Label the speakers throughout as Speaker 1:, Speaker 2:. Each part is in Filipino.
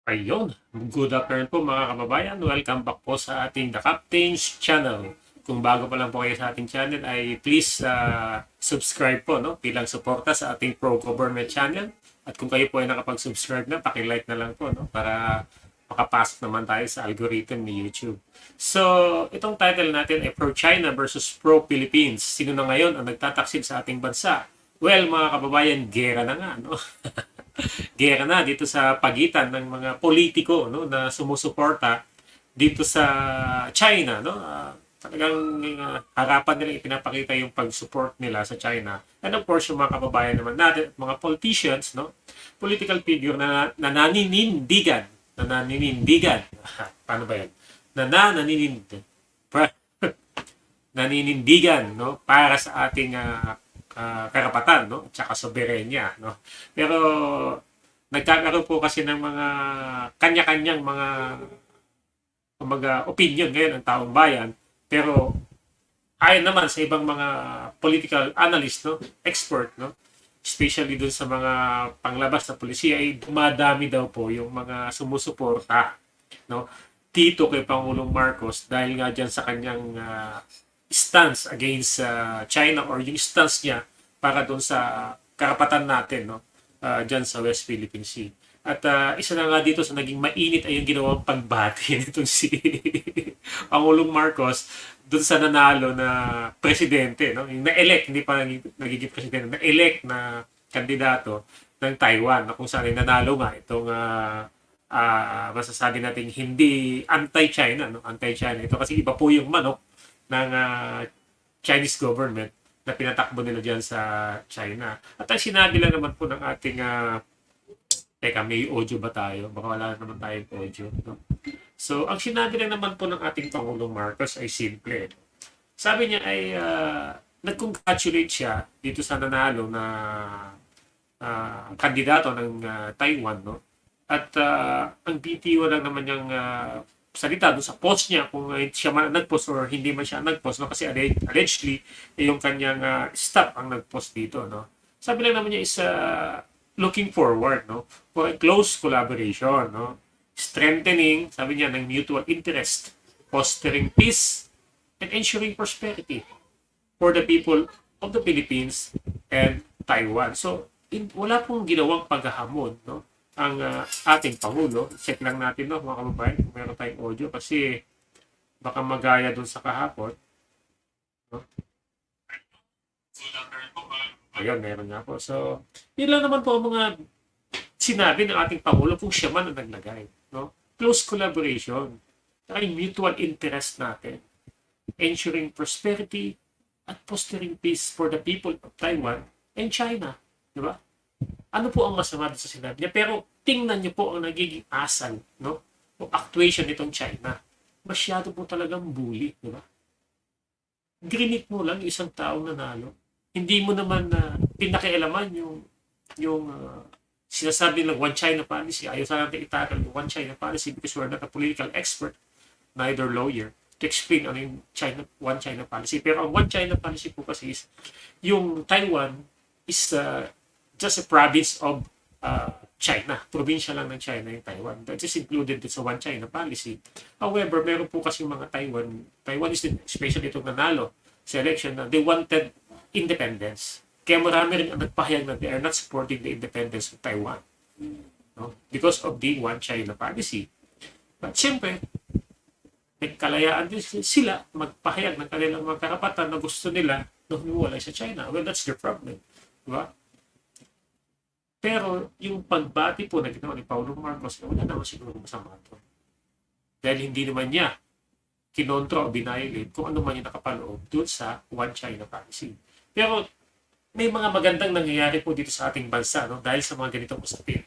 Speaker 1: Ayun, good afternoon po mga kababayan. Welcome back po sa ating The Captain's Channel. Kung bago pa lang po kayo sa ating channel ay please subscribe po bilang suporta sa ating pro-government channel. At kung kayo po ay nakapag-subscribe na, paki-like na lang po para makapasok naman tayo sa algorithm ni YouTube. So, itong title natin ay Pro-China versus Pro-Philippines. Sino na ngayon ang nagtataksil sa ating bansa? Well, mga kababayan, gera na nga, no? Gera na dito sa pagitan ng mga politiko na sumusuporta dito sa China, no? Talagang harapan nila ipinapakita yung pag-support nila sa China. And of course, yung mga kababayan naman natin, mga politicians, political figure na naninindigan. Paano ba yan? Naninindigan, para sa ating karapatan, at saka soberenya, Pero nagkakaroon po kasi ng mga kanya-kanyang mga opinion ngayon ang taong bayan. Pero ayon naman sa ibang mga political analyst, expert, especially dun sa mga panglabas na polisiya, ay dumadami daw po yung mga sumusuporta, dito kay Pangulong Marcos dahil nga dyan sa kanyang stance against China, or yung stance niya para doon sa karapatan natin, dyan sa West Philippine Sea. At isa na nga dito sa naging mainit ay yung ginawang pagbati nitong si Pangulong Marcos doon sa nanalo na presidente, yung na-elect, hindi pa nagiging presidente, na-elect na kandidato ng Taiwan, na kung saan ay nanalo nga itong masasabi natin hindi anti-China, anti-China. Ito kasi iba po yung manok ng Chinese government na pinatakbo nila dyan sa China. At ang sinabi lang naman po ng ating teka, may audio ba tayo? Baka wala naman tayong audio. So, ang sinabi lang naman po ng ating Pangulong Marcos ay simple. Sabi niya ay nag-congratulate siya dito sa nanalo na kandidato ng Taiwan. At ang BTO lang naman niyang salita doon sa post niya, kung siya man nag-post or hindi man siya nag-post, kasi allegedly yung kanyang staff ang nag-post dito. Sabi lang naman niya is looking forward for a close collaboration, strengthening, sabi niya, ng mutual interest, fostering peace and ensuring prosperity for the people of the Philippines and Taiwan. So wala pong ginawang paghahamon ang ating Pangulo. Check lang natin mga kababayan kung meron tayong audio, kasi baka magaya dun sa kahapon. Ayun, meron nga po. So, yun lang naman po ang mga sinabi ng ating Pangulo kung siya man ang naglagay. Close collaboration, ay mutual interest natin, ensuring prosperity at fostering peace for the people of Taiwan and China. Di ba? Ano po ang masama sa sinabi niya? Pero tingnan niyo po ang nagiging asal, o actuation nitong China. Masyado po talagang bully, di ba? Grinit mo lang yung isang taong nanalo. Hindi mo naman pinakialaman yung sinasabi ng One China policy. Ayaw sa natin itakal yung One China policy because we're not a political expert, neither lawyer, to explain ano yung One China policy. Pero ang One China policy po kasi is yung Taiwan is just a province of China. Probinsya lang ng China yung Taiwan. That is included sa One China policy. However, meron po kasi mga Taiwanese, especially itong nanalo sa election, na they wanted independence. Kaya marami rin ang nagpahayag na they are not supporting the independence of Taiwan. Because of the One China policy. But siyempre, nagkalayaan din sila magpahayag ng kanilang mga karapatan na gusto nila na humiwalay sa China. Well, that's their problem. Diba? Pero yung pagbati po na ginawa ni Pangulong Marcos, wala naman siguro masama ito. Dahil hindi naman niya kinontra o binayolate kung ano man yung nakapaloob doon sa One China policy. Pero may mga magandang nangyayari po dito sa ating bansa dahil sa mga ganitong usapin.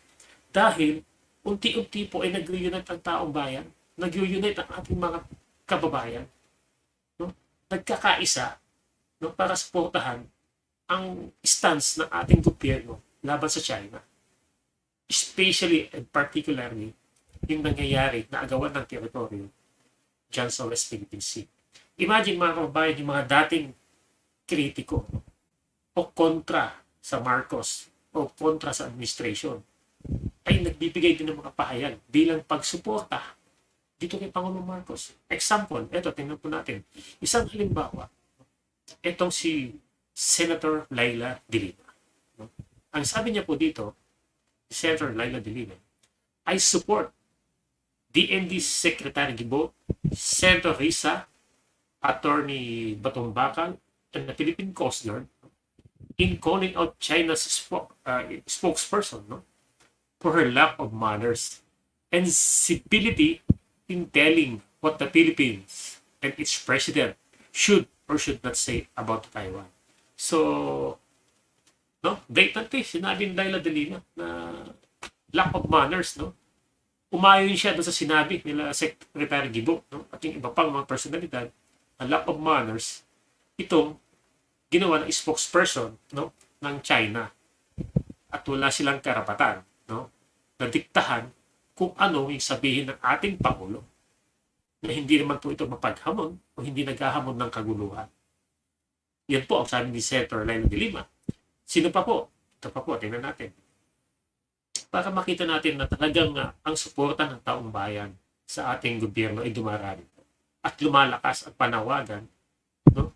Speaker 1: Dahil unti-unti po ay nag-reunite ang taong bayan, nag-reunite ang ating mga kababayan, nagkakaisa para suportahan ang stance ng ating gobyerno laban sa China. Especially and particularly yung nangyayari na agawan ng teritoryo dyan sa West Philippine Sea. Imagine mga kababayan, yung mga dating kritiko o kontra sa Marcos o kontra sa administration ay nagbibigay din ng mga pahayag bilang pagsuporta dito kay Pangulong Marcos. Example, eto, tingnan po natin. Isang halimbawa, etong si Senator Laila de Lima. No? Ang sabi niya po dito, Senator Laila de Lima, I support DND Secretary Gibo, Senator Risa, Attorney Batong Bakal, and the Philippine Coast Guard in calling out China's spokesperson, no, for her lack of manners and civility in telling what the Philippines and its president should or should not say about Taiwan. So, no, blatantly, sinabi ni Laila de Lima na lack of manners, no? Umayon siya doon sa sinabi nila Secretary Gibo, no? At yung iba pang mga personalidad, a lack of manners, itong ginawa ng spokesperson, no, ng China. At wala silang karapatan, no, na diktahan kung ano yung sabihin ng ating Pangulo. Na hindi naman po ito mapaghamon o hindi naghahamon ng kaguluhan. Yan po ang sabi ni Senator Laila de Lima. Sino pa po? Ito pa po, tingnan natin. Para makita natin na talagang ang suporta ng taong bayan sa ating gobyerno ay dumarami at lumalakas ang panawagan, no,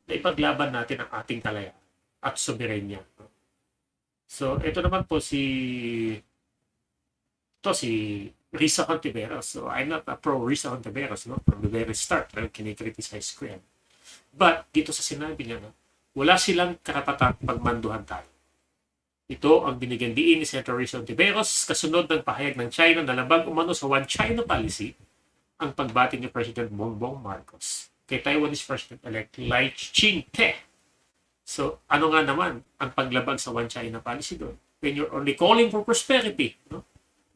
Speaker 1: na ipaglaban natin ang ating kalayaan at soberenya. No? So, ito naman po si Risa Hontiveros. So, I'm not a pro Risa Hontiveros, no? From the very start, kinikriticize ko yan. But, dito sa sinabi niya, no, wala silang karapatang pagmanduhan tayo. Ito ang binigyan diin ni Senator Risa Hontiveros kasunod ng pahayag ng China na labag umano sa One China policy ang pagbati ni President Bongbong Marcos kay Taiwanese President-elect Lai Ching-te. So, ano nga naman ang paglabag sa One China policy doon? When you're only calling for prosperity, no?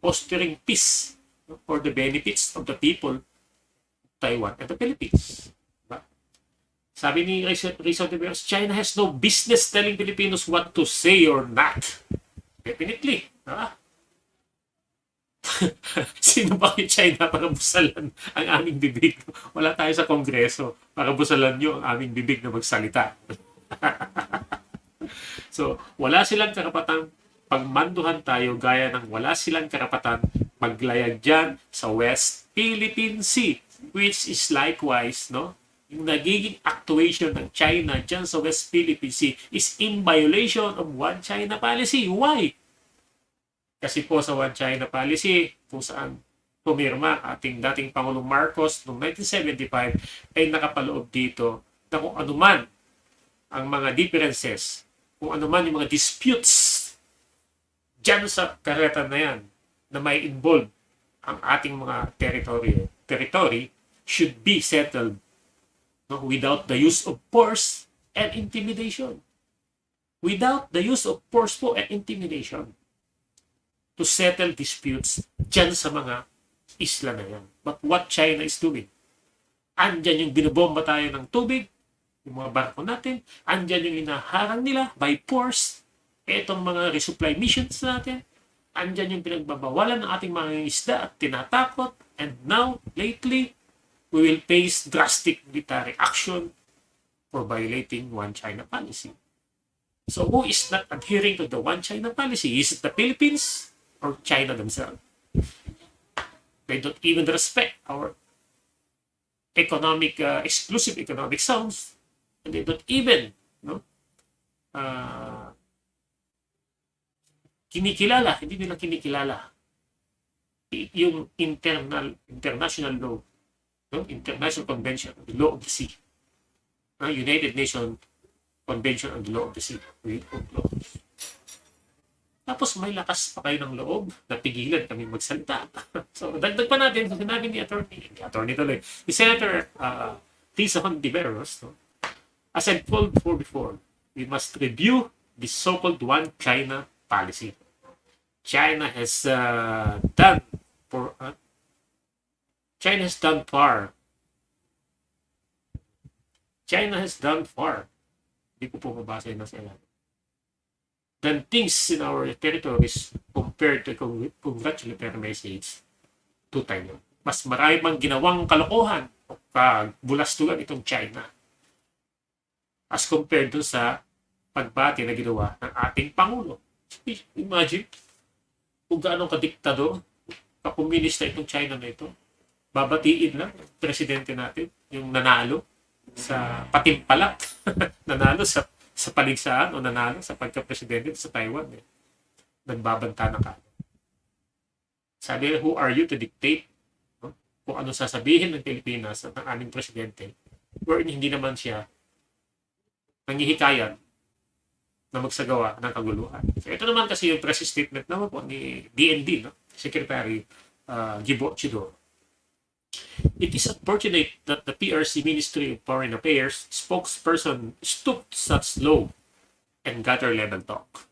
Speaker 1: Fostering peace, no? For the benefits of the people of Taiwan and the Philippines. Diba? Sabi ni Risa Hontiveros, China has no business telling Filipinos what to say or not. Definitely. Diba? Sino ba kay China para busalan ang aming bibig? Wala tayo sa Kongreso para busalan nyo ang aming bibig na magsalita. So, wala silang karapatang pagmanduhan tayo gaya ng wala silang karapatan maglayag dyan sa West Philippine Sea, which is likewise, no, yung nagiging actuation ng China dyan sa West Philippine Sea is in violation of One China policy. Why? Kasi po sa One China policy, kung saan pumirma ating dating Pangulong Marcos noong 1975, ay nakapaloob dito na kung anuman ang mga differences, kung anuman yung mga disputes dyan sa kareta na yan na may involve ang ating mga territory should be settled, no, without the use of force and intimidation. Without the use of force po and intimidation to settle disputes dyan sa mga isla na yan. But what China is doing, andyan yung binobomba tayo ng tubig, yung mga barko natin, andyan yung inaharang nila by force, etong mga resupply missions natin, andyan yung pinagbabawalan ng ating mga isda at tinatakot, and now, lately, we will face drastic military action for violating One China policy. So who is not adhering to the One China policy? Is it the Philippines or China themselves? They don't even respect our exclusive economic zones, and they don't even, no, hindi nila kinikilala yung international law, no? International Convention on the Law of the Sea, United Nations Convention on the Law of the Sea. Tapos may lakas pa kayo ng loob na pigilan kami magsalita. So, dagdag pa natin sa sinabi ni ni Senator Risa Hontiveros, no? As I told before, we must review the so-called One China policy. China has done far. China has done far. Hindi ko po mabasa yun na sila. Than things in our territories compared to congratulatory message to Taiwan. Mas marami pang ginawang kalokohan o bulastugan itong China as compared dun sa pagbati na ginawa ng ating Pangulo. Imagine, kung gaano kadiktador, kakomunista itong China na ito. Babatiin lang ang presidente natin, yung nanalo sa patimpalak, nanalo sa paligsaan o nanalo sa pagka-presidente sa Taiwan. Nagbabanta na ka. Sabi, who are you to dictate, no? Kung ano sasabihin ng Pilipinas at ng aming presidente, wherein hindi naman siya nanghihikayan na magsagawa ng kaguluhan. So, ito naman kasi yung press statement naman po ni DND, no? Secretary Gibo Chidoro. It is unfortunate that the PRC Ministry of Foreign Affairs spokesperson stooped such low and gutter-level talk,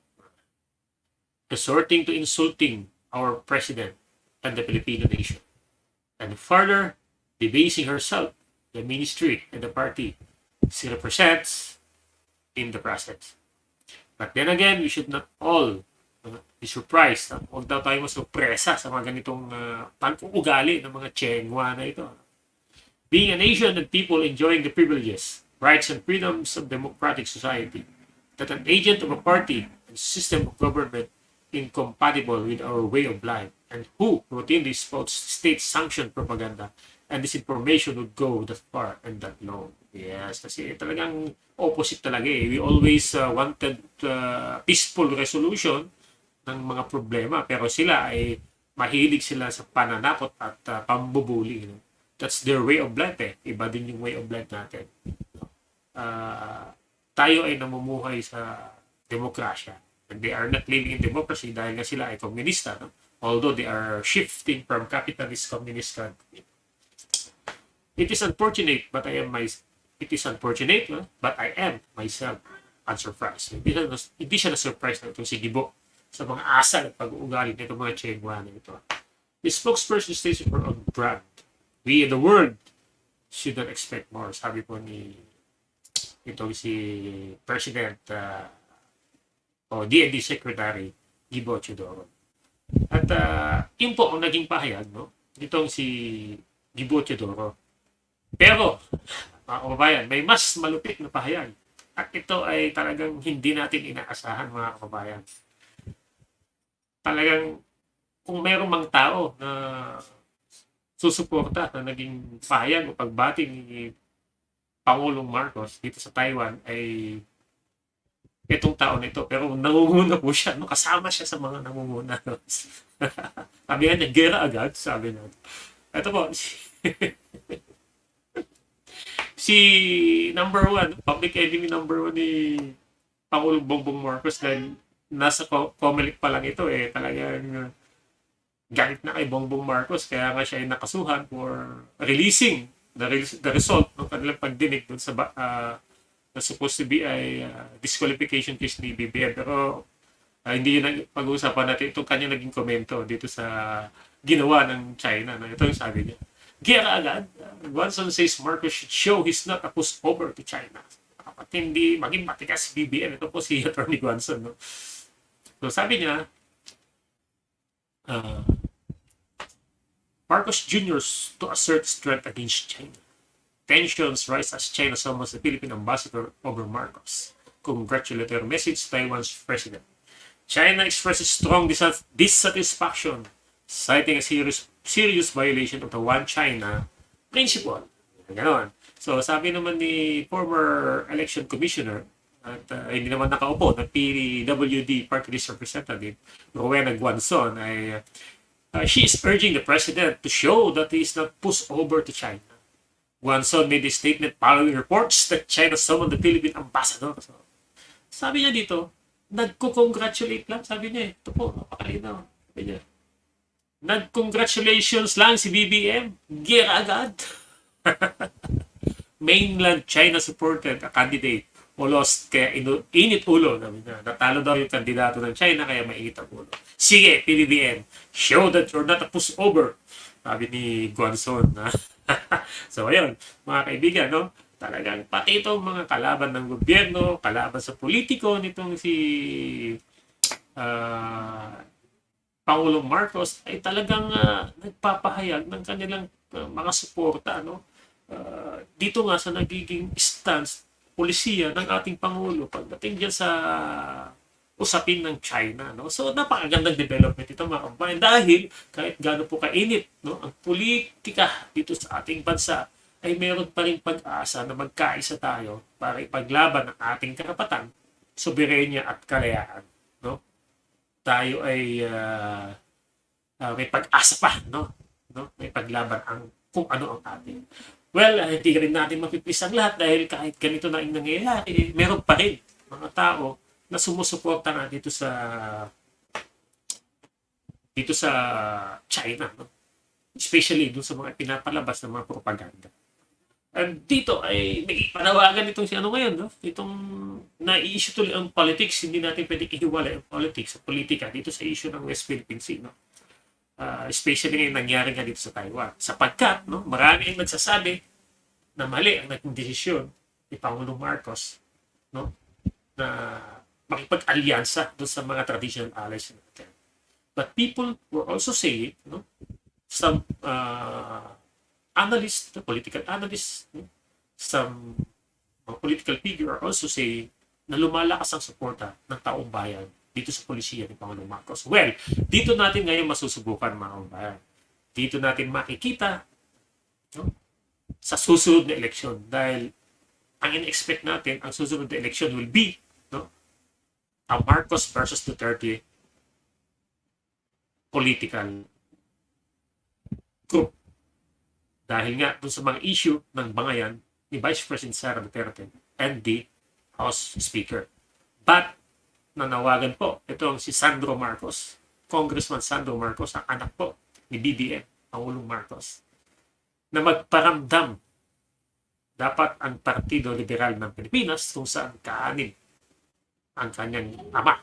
Speaker 1: resorting to insulting our president and the Filipino nation, and further debasing herself, the ministry, and the party she represents in the process. But then again, we should not all be surprised. Huwag daw tayo masurpresa sa mga ganitong pag-uugali ng mga Chengwa na ito. Being a nation and people enjoying the privileges, rights, and freedoms of democratic society, that an agent of a party and system of government incompatible with our way of life, and who routinely spouts state-sanctioned propaganda and disinformation would go that far and that long. Yes, kasi talagang opposite talaga eh. We always wanted peaceful resolution ng mga problema, pero sila ay mahilig sila sa pananakot at pambubuli. No? That's their way of life eh. Iba din yung way of life natin. Tayo ay namumuhay sa demokrasya. And they are not living in democracy dahil nga sila ay komunista. No? Although they are shifting from capitalist communist country. It is unfortunate, but I am but I am myself unsurprised. Hindi siya na-surprise na itong si Gibo sa mga asal at pag-uugali nito mga Chengwa na ito. The spokesperson states for on brand. We in the world should not expect more. Sabi po ni itong si President o DND Secretary Gibo Chidoro. At yun po ang naging pahayag, no? Itong si Gibo Chidoro. Pero, mga kababayan, may mas malupit na pahayag. At ito ay talagang hindi natin inaasahan, mga kababayan. Talagang, kung mayroong mang tao na susuporta na naging pahayag o pagbati ni Pangulong Marcos dito sa Taiwan, ay itong tao nito. Pero nangunguna po siya. No? Kasama siya sa mga nangunguna. Sabi nga niya, gera agad, sabi na. Ito po, si number one, public enemy number one ni Pangulong Bongbong Marcos dahil nasa COMELEC pa lang ito eh, talagang galit na kay Bongbong Marcos kaya nga siya ay nakasuhan for releasing the result ng kanilang pagdinig dun sa na supposed to be ay disqualification case ni BBM. Pero hindi yun ang pag-uusapan natin. Itong kanya naging komento dito sa ginawa ng China. Ito yung sabi niya. Gera agad. Guanzon says Marcos should show he's not a pushover to China. At hindi maging matigas si BBM. Ito po si Atty. Guanzon. No? So sabi niya, Marcos Jr. to assert strength against China. Tensions rise as China summons the Philippine ambassador over Marcos. Congratulatory message to Taiwan's president. China expresses strong dissatisfaction, citing a serious violation of the One China principle. Ganon. So sabi naman ni former election commissioner at hindi naman nakaupo na PWD Party List Representative Rowena Guanzon ay she is urging the president to show that he is not pushover to China. Guanzon made a statement following reports that China summoned the Philippine ambassador. So, sabi niya dito, nagko-congratulate lang. Sabi niya, ito po, napakalinaw. Sabi niya, nag-congratulations lang si BBM. Gira agad. Mainland China supported a candidate who lost kaya init ulo. Natalo daw yung kandidato ng China kaya mainit ang ulo. Sige, PBBM, show that you're not a pushover. Sabi ni Guanzon. So, ayun, mga kaibigan, no? Talagang pati itong mga kalaban ng gobyerno, kalaban sa politiko nitong si Pangulong Marcos ay talagang nagpapahayag ng kanilang mga suporta, no? Dito nga sa nagiging stance, polisiya ng ating Pangulo pagdating dyan sa usapin ng China, no? So napakagandang development ito, mga kababayan, dahil kahit gaano po kainit, no, ang politika dito sa ating bansa, ay meron pa rin pag-asa na magkaisa tayo para ipaglaban ang ating karapatan, soberenya at kalayaan, no? Tayo ay may pag-asa pa, no? May paglaban ang kung ano ang ating. Well, hindi rin natin mapipis ang lahat dahil kahit ganito na ang nangyayari, meron pa rin mga tao na sumusuporta nga dito sa China, no? Especially dun sa mga pinapalabas ng mga propaganda. And dito ay may panawagan itong si ano ngayon, no? Itong na-issue tuloy ang politics, hindi natin pwedeng ihiwalay ang politics sa politika dito sa issue ng West Philippine Sea, no? Especially ngayon nangyari nga dito sa Taiwan. Sapagkat, no, marami ang nagsasabi na mali ang naging desisyon ni Pangulong Marcos, no, na makipag-alyansa doon sa mga traditional allies natin. But people were also saying, no, some analysts, political analysts, no, some political figure are also saying na lumalakas ang suporta ng taong bayan dito sa polisiya ni Pangulong Marcos. Well, dito natin ngayon masusubukan, mga kababayan. Dito natin makikita, no, sa susunod na eleksyon, dahil ang in-expect natin, ang susunod na eleksyon will be, no, a Marcos versus Duterte political group. Dahil nga dun sa mga issue ng bangayan ni Vice President Sara Duterte and the House Speaker. But nanawagan po itong si Sandro Marcos, Congressman Sandro Marcos, ang anak po ni BBM, Pangulong Marcos, na magparamdam dapat ang Partido Liberal ng Pilipinas kung saan kaanin ang kanyang ama.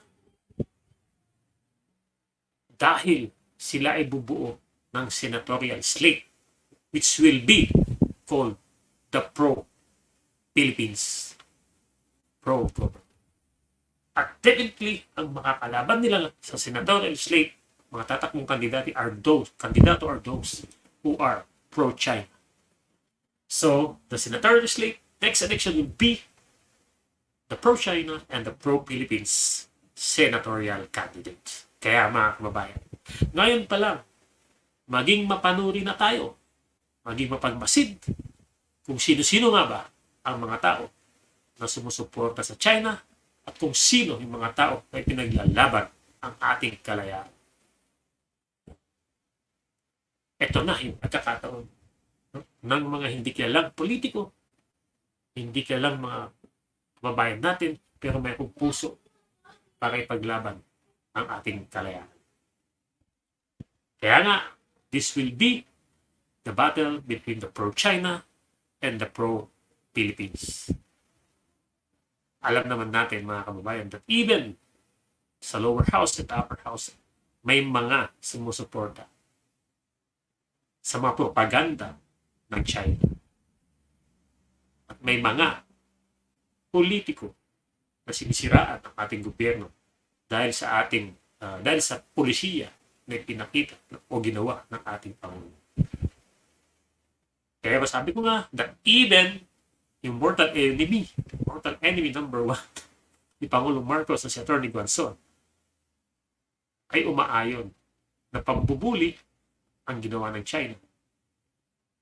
Speaker 1: Dahil sila ay bubuo ng senatorial slate which will be called the Pro-Philippines. Pro-Government. At definitely, ang makakalaban nila sa senatorial slate, mga tatakbong kandidato are those who are pro-China. So, the senatorial slate, next election will be the pro-China and the pro-Philippines senatorial candidates. Kaya mga kababayan, ngayon pa lang, maging mapanuri na tayo, maging mapagmasid kung sino-sino nga ba ang mga tao na sumusuporta sa China at kung sino yung mga tao na pinaglalaban ang ating kalayaan. Ito na yung pagkakataon, no, ng mga hindi kilalang politiko, hindi kilalang mga kababayan natin, pero may puso para ipaglaban ang ating kalayaan. Kaya nga, this will be the battle between the pro-China and the pro-Philippines. Alam naman natin, mga kababayan, that even sa lower house at upper house, may mga sumusuporta sa mga propaganda ng China. At may mga politiko na sinisiraan ang ating gobyerno dahil sa polisiya na pinakita o ginawa ng ating Pangulo. Kaya sabi ko nga that even yung mortal enemy number 1 ni Pangulong Marcos na si Atty. Guanzon ay umaayon na pambubuli ang ginawa ng China.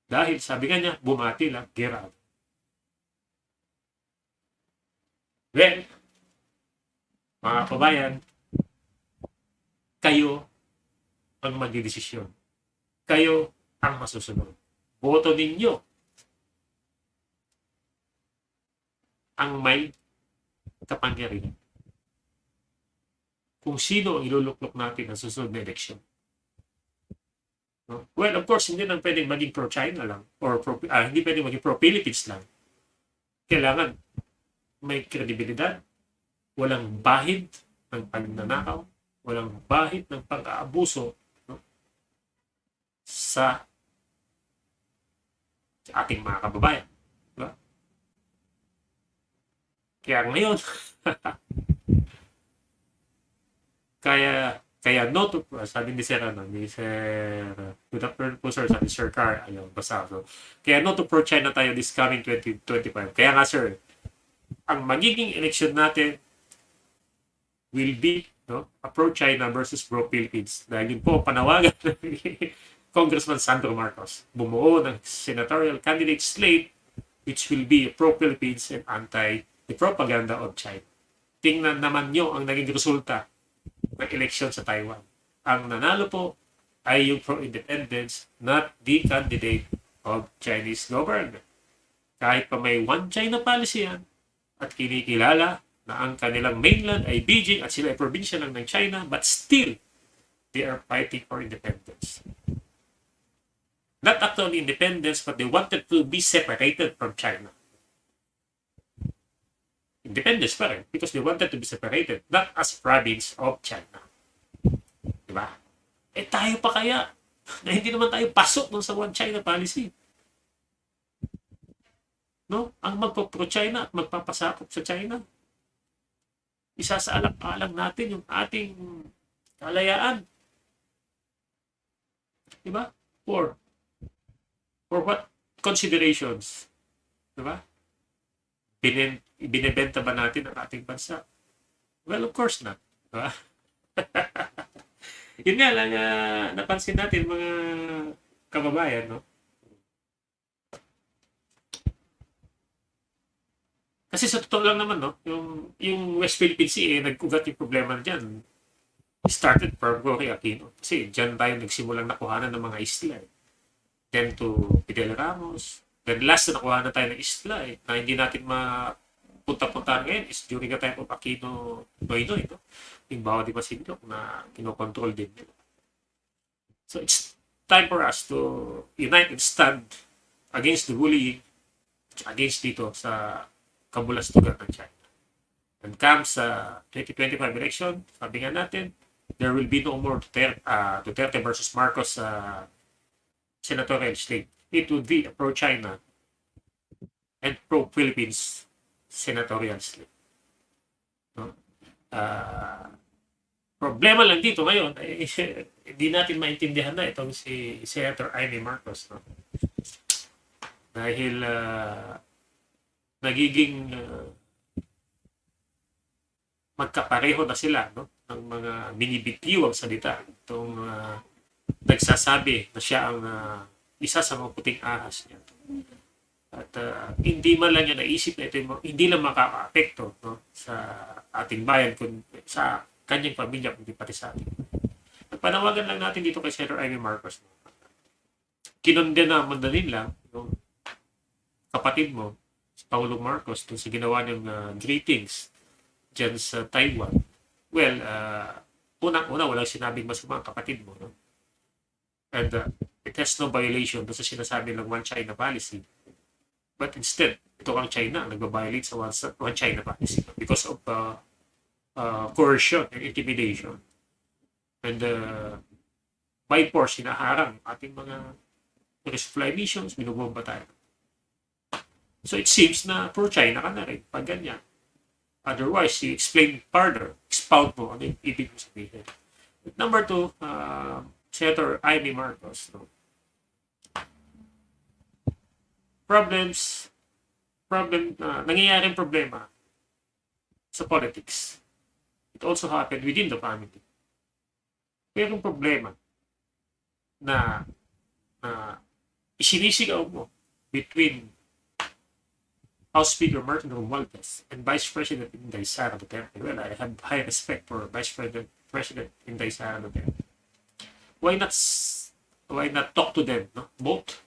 Speaker 1: Dahil sabi nga niya, bumati lang, gera. Well, mga kabayan, kayo ang magdidesisyon. Kayo ang masusunod. Boto ninyo ang may kapangyarihan. Kung sino ang iluluklok natin sa susunod na eleksyon. No? Well, of course, hindi lang pwedeng maging pro-China lang or hindi pwedeng maging pro-Philippines lang. Kailangan may kredibilidad, walang bahid ng pagnanakaw, walang bahid ng pag-aabuso, no, sa ating mga kababayan. Diba? Kaya ngayon, kaya no to, sabi ni Sir, good afternoon po sir, sabi Sir Carr, ayun, basta. So, kaya no to pro-China tayo this coming 2025. Kaya nga sir, ang magiging election natin will be, no, a pro-China versus pro-Philippines. Dahil yun po panawagan ni Congressman Sandro Marcos. Bumuo ng senatorial candidate slate which will be pro-Philippines and anti the propaganda of China. Tingnan naman nyo ang naging resulta ng eleksyon sa Taiwan. Ang nanalo po ay yung pro-independence, not the candidate of Chinese government. Kahit pa may one China policy yan at kinikilala na ang kanilang mainland ay Beijing at sila ay probinsya lang ng China, but still, they are fighting for independence. Not actually independence, but they wanted to be separated from China. Independence pa rin, because they wanted to be separated, not as province of China. Diba? Eh tayo pa kaya, na hindi naman tayo pasok dun sa one China policy. No? Ang magpo-pro-China at magpapasakop sa China, isasaalang-alang natin yung ating kalayaan. Diba? For what considerations? Diba? Binebenta ba natin ang ating bansa? Well, of course not. Diba? Yun nga lang, napansin natin mga kababayan, no? Kasi sa totoo lang naman, no, yung West Philippine Sea, nag-ugat yung problema dyan. Started from Roque Aquino. Kasi dyan tayo nagsimulang nakuhanan ng mga isla. Then to Fidel Ramos. Then last na nakuhanan tayo ng isla, na hindi natin mapunta-punta ngayon is during the time of Aquino Noynoy, no? Yung Bawa di Masinloc na kinokontrol din nila. So it's time for us to unite and stand against the bullying, against dito sa kabulastugan ng China. And comes sa 2025 election, sabi nga natin, there will be no more Duterte versus Marcos senatorial slate. It would be a pro-China and pro-Philippines senatorial slate. No? Problema lang dito ngayon, hindi natin maintindihan na itong si Senator Imee Marcos. No? Dahil nagiging magkapareho na sila, no, ng mga binibitiwang salita. Itong nagsasabi na siya ang isa sa mga puting ahas niya. At hindi man lang niya naisip na ito hindi lang makaka-apekto, no, sa ating bayan, sa kanyang pamilya, kundi pati sa atin. At panawagan lang natin dito kay Senator Imee Marcos. No? Kinondena mandalin lang yung kapatid mo, Paulong Marcos, dun sa ginawa niyang greetings dyan sa Taiwan. Well, unang-una, walang sinabing masama ang kapatid mo. No? And it has no violation dun sa sinasabi ng One China policy. But instead, ito ang China ang nagbabiolate sa One China policy because of coercion and intimidation. And by force, hinaharang ating mga resupply missions, binubomba tayo. So it seems na pro-China ka na rin pag ganyan. Otherwise, you explain further, expound mo ano yung ibig mo sabihin. Number 2, Senator Imee Marcos. No? Nangyayaring problema sa politics. It also happened within the family. Mayroong problema na isinisigaw mo between House Speaker Martin Romualdez and Vice President Inday Sara Duterte. Well, I have high respect for Vice President Inday Sara Duterte. Why not talk to them, no? Both.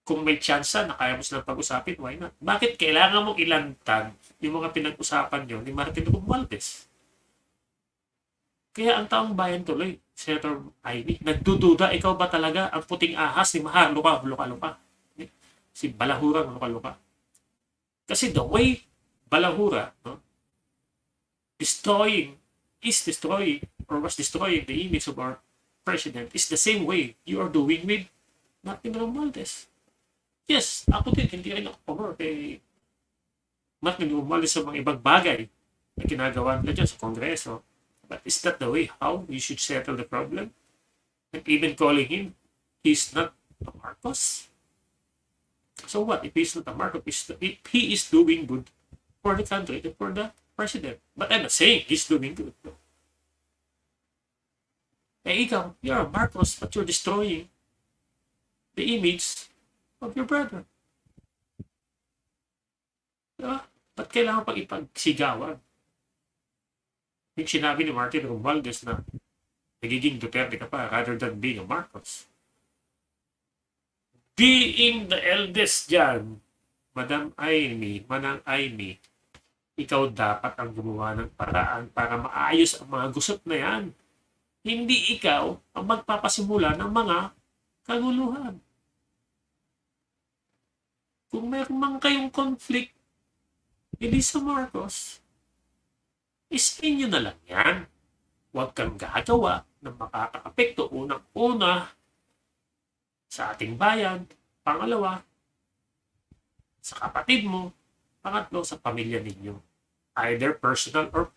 Speaker 1: Kung may chance na kaya mo silang pag-usapin, why not? Bakit kailangan mong ilantad yung mga pinag-usapan nyo ni Martin Romualdez? Kaya ang taong bayan tuloy, Senator Imee, nagdududa, ikaw ba talaga ang puting ahas ni Mahal? Luka. Si Balahura, luka. Kasi the way Balahura, no, was destroying the image of our president is the same way you are doing with Martin Romualdez. Yes, ako din, hindi rin ako pabor kay Martin Romualdez sa mga ibang bagay na ginagawa nila dyan sa Kongreso. But is that the way how you should settle the problem? And even calling him, he's not a Marcos? So what? If he's not a Marcos, if he is doing good for the country and for the president. But I'm not saying he's doing good. No? Eh, ikaw, you're a Marcos, but you're destroying the image of your brother. Diba? Ba't kailangan pang ipagsigawan? Yung sinabi ni Martin Romualdez na nagiging Duterte ka pa rather than being a Marcos. Being the eldest dyan, Madam Imee, Manang Imee, ikaw dapat ang gumawa ng paraan para maayos ang mga gusot na yan. Hindi ikaw ang magpapasimula ng mga kaguluhan. Kung meron man kayong conflict, hindi sa Marcos, isipin nyo na lang yan. Huwag kang gagawa ng makakaapekto unang-una sa ating bayan, pangalawa, sa kapatid mo, pangatlo, sa pamilya ninyo. Either personal or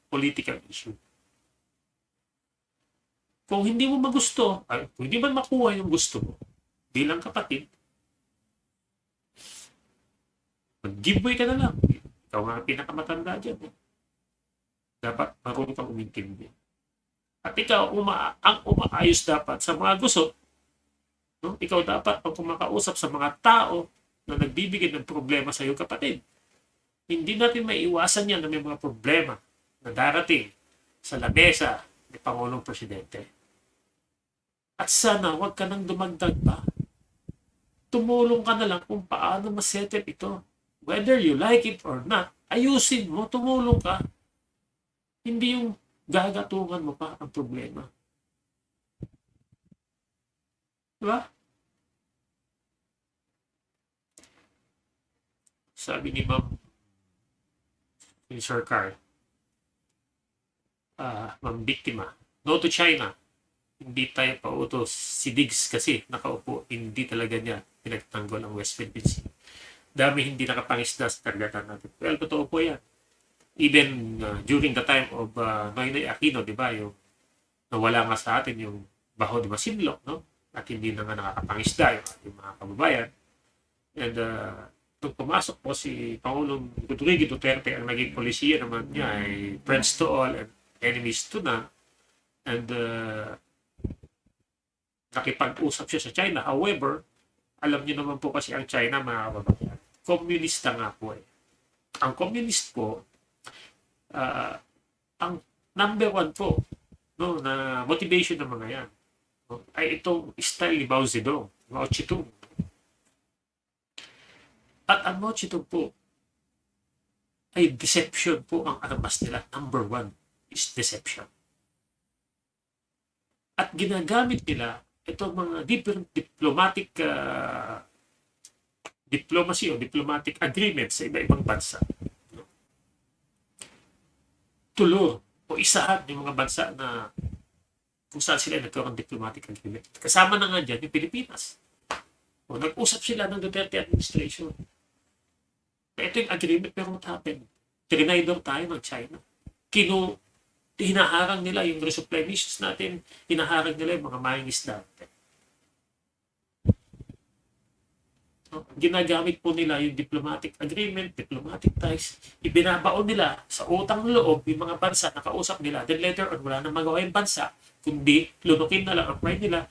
Speaker 1: political issue. Kung hindi mo magusto, kung hindi man makuha yung gusto mo, bilang kapatid, mag-giveaway ka na lang. Ikaw nga pinakamatanda dyan. Dapat marunong kang umintindi. At ikaw, ang umaayos dapat sa mga gusto. No? Ikaw dapat ang kumakausap sa mga tao na nagbibigay ng problema sa iyong kapatid. Hindi natin maiiwasan yan na may mga problema na darating sa lamesa ni Pangulong Presidente. At sana huwag ka nang dumagdag pa. Tumulong ka na lang kung paano masettle ito. Whether you like it or not, ayusin mo, tumulong ka. Hindi yung gagatungan mo pa ang problema. Diba? Sabi ni Ma'am Sir Carl, Ma'am Biktima, no to China. Hindi tayo pautos. Si Diggs kasi nakaupo, hindi talaga niya pinagtanggol ang West Philippine Sea. Dami hindi nakapangisda sa karagatan natin. Well, totoo po yan. Even during the time of Noynoy Aquino, di ba, yung nawala nga sa atin yung baho di Masinloc, no? At hindi na nga nakakapangisda yung ating mga kababayan. And nung pumasok po si Pangulong Rodrigo Duterte, ang naging polisiya naman niya ay friends to all and enemies to none. And nakipag-usap siya sa China. However, alam niyo naman po kasi ang China, mga kababayan, komunista nga po eh. Ang communist po, ang number one po, no, na motivation ng mga yan, no, ay itong style ni Mao Zedong, Mao Zedong. At ang Mao Zedong po ay deception po ang armas nila. Number one is deception. At ginagamit nila itong mga different diplomatic diplomacy o diplomatic agreements sa iba-ibang bansa. No? Tulo o isahan yung mga bansa na kung saan sila nagkaroon ng diplomatic agreement. Kasama na nga dyan yung Pilipinas. O, nag-usap sila ng Duterte administration. Na ito yung agreement pero what happened? Trinidor tayo ng China. Hinaharang nila yung resupply missions natin. Hinaharang nila yung mga mangingisda natin. Ginagamit po nila yung diplomatic agreement, diplomatic ties, ibinabaon nila sa utang loob yung mga bansa na kausap nila. Then later on, wala nang magawa yung bansa, kundi lunukin na lang ang pride nila,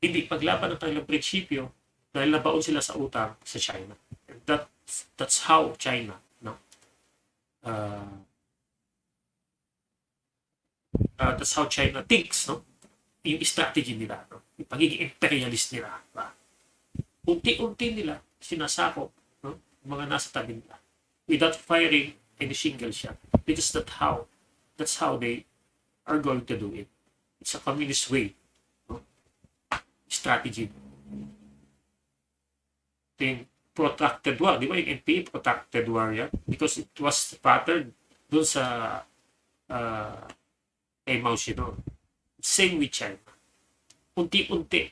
Speaker 1: hindi paglaban ng kanilang prinsipyo dahil nabaon sila sa utang sa China. And that's how China, no? That's how China thinks, no? Yung strategy nila, no? Yung pagiging imperialist nila, ba? Unti-unti nila sinasakop, no, mga nasa tabi nila without firing any single shot, because that's how they are going to do it. It's a communist way, no? Strategy. Yung protracted war, di ba yung NPA protracted war yan? Because it was patterned dun sa Mao Zedong. Same with China. Unti-unti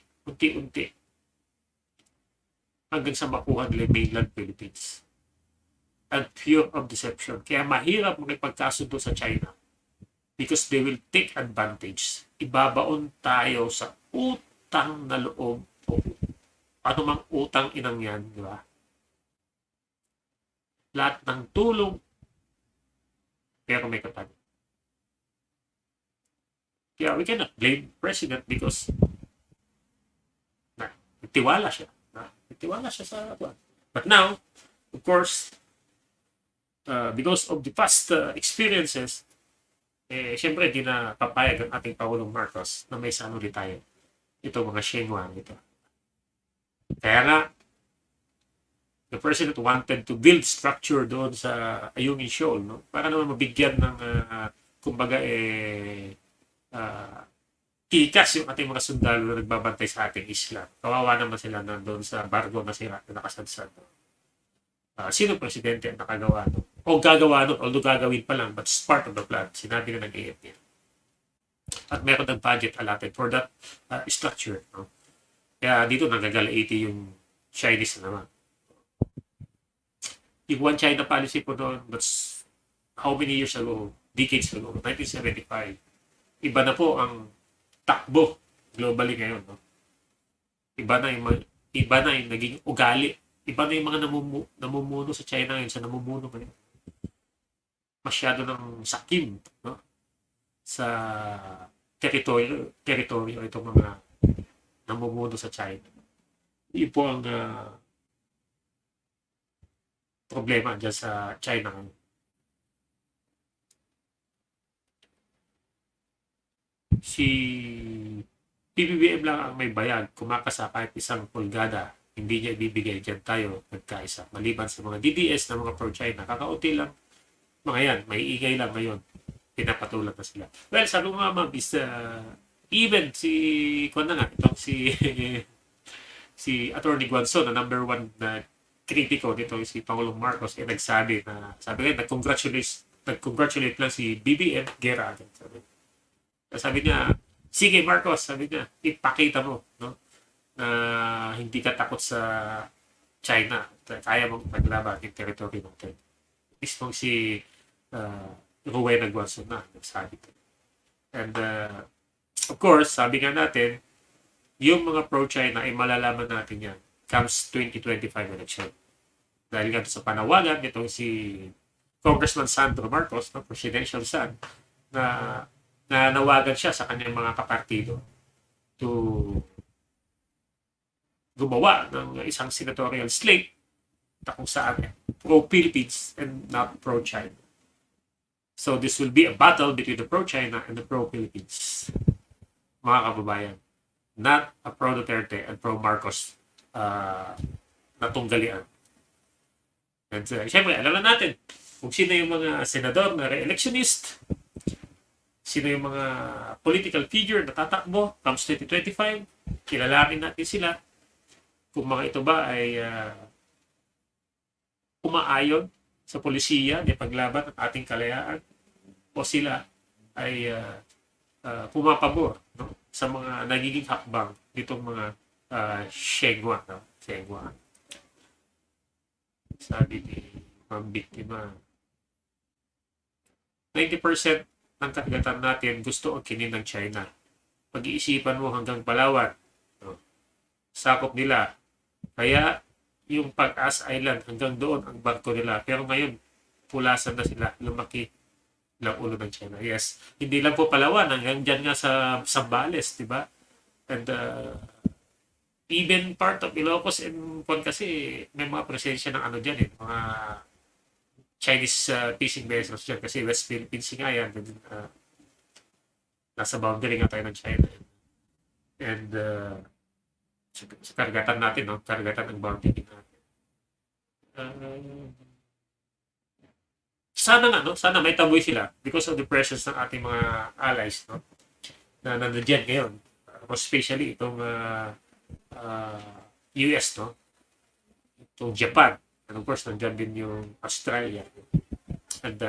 Speaker 1: hanggang sa makuha nila mainland Philippines. And pure of deception. Kaya mahirap makipagkasundo sa China because they will take advantage. Ibabaon tayo sa utang na loob o anumang utang inang yan, di ba? Lahat ng tulong pero may kapalit. Kaya we cannot blame President because nagtiwala siya. Nagtiwala siya sa kwan. But now, of course, because of the past experiences, syempre, di na papayag ang ating Pangulong Marcos na may saan ulit tayo. Ito mga Shenhua ito. Kaya nga, the President wanted to build structure doon sa Ayungin Shoal, no? Para naman mabigyan ng, kumbaga, kikas yung ating mga sundalo na nagbabantay sa ating isla. Kawawa naman sila doon sa barko na sila na nakasadsad. Sino presidente ang nakagawa no? O gagawa nun, although gagawin pa lang, but it's part of the plan. Sinabi na ng AFP. At meron ng budget allotted for that structure. No? Kaya dito nagagalaiti yung Chinese na naman. Yung One China policy po noon, that's how many years ago? Decades ago, 1975. Iba na po ang takbo globally ngayon. No? Iba na yung naging ugali. Iba na yung mga namumuno sa China ngayon, sa namumuno ngayon. Masyado ng sakim, no? Sa teritoryo itong mga namumuno sa China. Yun po ang problema dyan sa China ngayon. Si PBBM lang ang may bayag, kumakasa kahit isang pulgada, hindi niya ibibigay, dyan tayo nagkaisa. Maliban sa mga DDS na mga pro-China, kakaunti lang. Mga yan, may ingay lang ngayon. Pinapatulan na sila. Well, sabi ko nga ma'am, is even si, itong si Attorney Guanzon, na number one na kritiko dito, si Pangulong Marcos, nagsabi na, sabi nga, nag-congratulate lang si BBM Guerra. Sabi niya, sige Marcos, sabi niya, ipakita mo, no? Na hindi ka takot sa China. Kaya mong maglaban yung territory natin. Mismong si Ruwena Guanzon na nagsabi ko. And of course, sabi nga natin, yung mga pro-China ay malalaman natin yan comes 2025 election. Dahil nga sa panawagan nitong si Congressman Sandro Marcos, no, presidential son, na nawagan siya sa kanyang mga kapartido to gumawa ng isang senatorial slate na kung saan pro-Philippines and not pro-China. So this will be a battle between the pro-China and the pro-Philippines. Mga kababayan, not a pro-Duterte and pro-Marcos na tunggalian. And syempre, alam na natin kung sino yung mga senador na re-electionist, sino yung mga political figure na tatakbo comes 2025, kilalanin natin sila. Kung mga ito ba ay umaayon sa polisiya na paglaban ng ating kalayaan o sila ay pumapabor, no? Sa mga nagiging hakbang nitong mga Shenhua. No? Shenhua. Sabi ni Ma'am Biktima, 90% ng karagatan natin gusto ang kinin ng China. Pag-iisipan mo hanggang Palawan, no? Sakop nila. Kaya yung Pag-asa Island hanggang doon ang barko nila. Pero ngayon, pulasan na sila. Lumaki lang ulo ng China. Yes. Hindi lang po Palawan. Hanggang dyan nga sa Zambales, di ba? And even part of Ilocos and Pon kasi may mga presensya ng ano dyan eh. Mga Chinese fishing vessels dyan. Kasi West Philippines nga yan. Nasa boundary nga tayo ng China. And sa karagatan natin, no? Karagatan ng boundary natin. Sana may taboy sila because of the presence ng ating mga allies, no? Na nandiyan ngayon. Most especially itong US, no? Itong Japan. And of course, nandiyan din yung Australia. And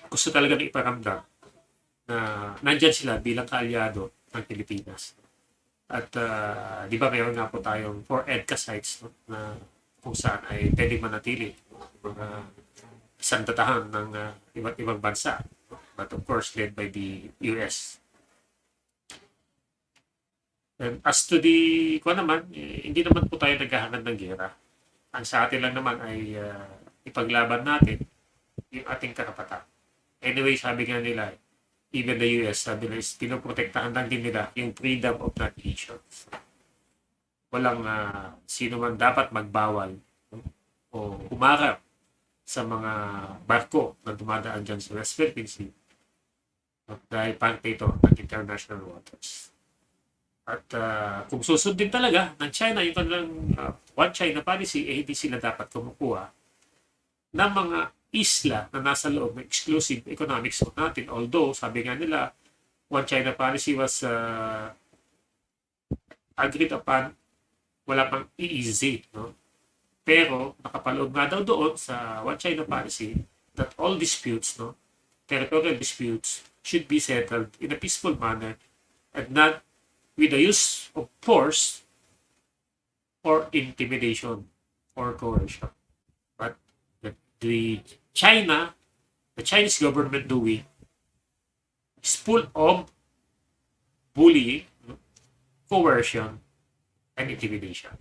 Speaker 1: gusto talaga na iparamdam na nandiyan sila bilang kaalyado ng Pilipinas. At di ba mayroon nga po tayong 4 EDCA sites, no, na kung saan ay pwede manatili mga sandatahan ng iba't ibang bansa. No? But of course, led by the US. And as to the, hindi naman po tayo naghahangad ng gera. Ang sa atin lang naman ay ipaglaban natin yung ating karapatan. Anyway, sabi nga nila, even the US, sabi nila, pinoprotektahan lang din nila yung freedom of nations. Walang sino man dapat magbawal o umarap sa mga barko na dumadaan dyan sa West Philippine Sea. Dahil parte ito ng international waters. At kung susundin talaga ng China yung kanilang One China policy, hindi sila dapat kumukuha ng mga isla na nasa loob ng exclusive economic zone natin. Although, sabi nga nila, One China policy was agreed upon, wala pang easy, no? Pero, nakapaloob nga daw doon sa One China policy that all disputes, no, territorial disputes, should be settled in a peaceful manner and not with the use of force or intimidation or coercion. But the Chinese government doing is full of bullying, coercion, and intimidation.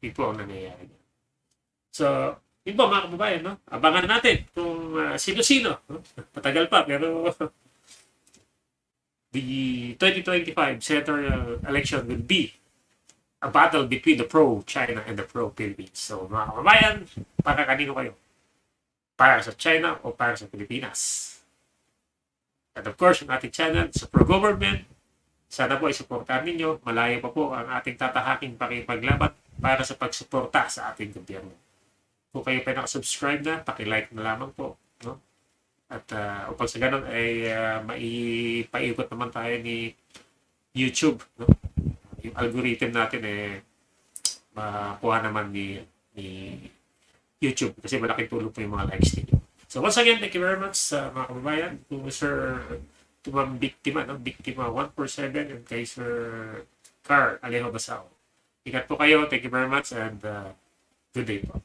Speaker 1: Ito ang nangyayari. So, yun po mga kababayan, no? Abangan natin kung sino-sino. No? Patagal pa, pero the 2025 senatorial election will be a battle between the pro-China and the pro-Philippines. So, mga kababayan, para kanino kayo? Para sa China o para sa Pilipinas? And of course, yung ating channel sa pro-government, sana po isuportahan ninyo. Malayo pa po ang ating tatahaking pakipaglaban para sa pagsuporta sa ating gobyerno. Kung kayo pa nakasubscribe na, pakilike na lamang po. No? At upang sa ganun ay maipaikot naman tayo ni YouTube. No? Yung algorithm natin makuha naman ni YouTube kasi malaking tulong po yung mga likes ninyo. So once again, thank you very much mga kababayan. To Sir Tumang Biktima, no? Biktima 147 and kay Sir Car Alejo Basao. Ingat po kayo. Thank you very much and good day po.